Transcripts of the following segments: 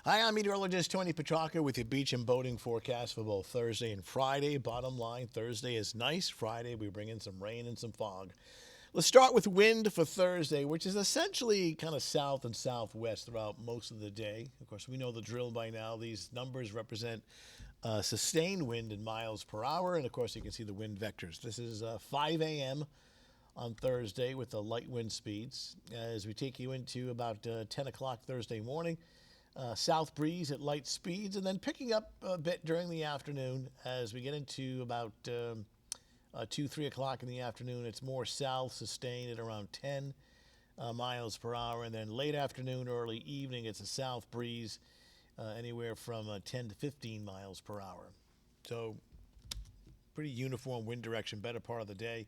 Hi, I'm meteorologist Tony Petrarca with your beach and boating forecast for both Thursday and Friday. Bottom line, Thursday is nice. Friday, we bring in some rain and some fog. Let's start with wind for Thursday, which is essentially kind of south and southwest throughout most of the day. Of course, we know the drill by now. These numbers represent sustained wind in miles per hour, and of course, you can see the wind vectors. This is 5 a.m. on Thursday with the light wind speeds. As we take you into about 10 o'clock Thursday morning, south breeze at light speeds, and then picking up a bit during the afternoon as we get into about 2, 3 o'clock in the afternoon. It's more south, sustained at around 10 miles per hour, and then late afternoon, early evening, it's a south breeze anywhere from 10 to 15 miles per hour. So pretty uniform wind direction, better part of the day.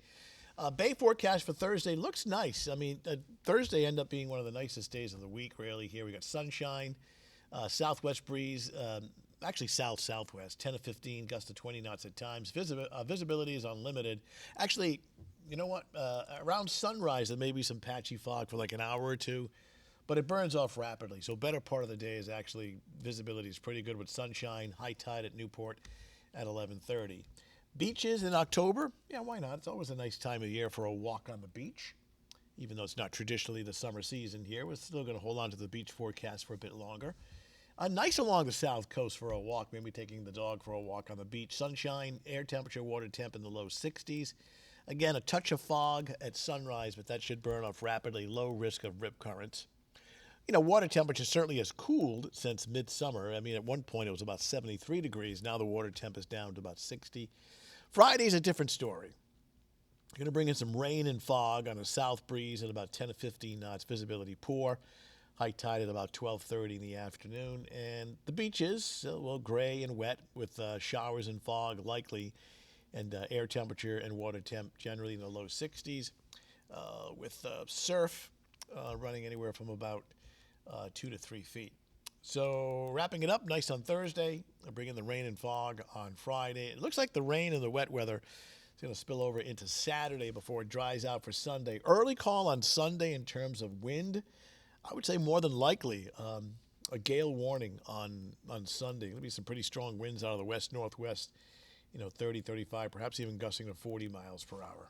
Bay forecast for Thursday looks nice. I mean, Thursday ended up being one of the nicest days of the week, really. Here we got sunshine, southwest breeze, actually south-southwest, 10 to 15, gust to 20 knots at times. Visibility is unlimited. Actually, you know what? Around sunrise, there may be some patchy fog for like an hour or two, but it burns off rapidly. So better part of the day is actually visibility is pretty good with sunshine, high tide at Newport at 11:30. Beaches in October, yeah, why not? It's always a nice time of year for a walk on the beach. Even though it's not traditionally the summer season here, we're still going to hold on to the beach forecast for a bit longer. Nice along the south coast for a walk, maybe taking the dog for a walk on the beach. Sunshine, air temperature, water temp in the low 60s. Again, a touch of fog at sunrise, but that should burn off rapidly. Low risk of rip currents. You know, water temperature certainly has cooled since midsummer. I mean, at one point it was about 73 degrees. Now the water temp is down to about 60. Friday's a different story. You're going to bring in some rain and fog on a south breeze at about 10 to 15 knots. Visibility poor. High tide at about 12:30 in the afternoon. And the beaches, well, gray and wet with showers and fog likely. And air temperature and water temp generally in the low 60s. With surf running anywhere from about 2 to 3 feet. So wrapping it up, nice on Thursday. Bring in the rain and fog on Friday. It looks like the rain and the wet weather is going to spill over into Saturday before it dries out for Sunday. Early call on Sunday in terms of wind. I would say more than likely a gale warning on Sunday. There'll be some pretty strong winds out of the west-northwest, 30, 35, perhaps even gusting to 40 miles per hour.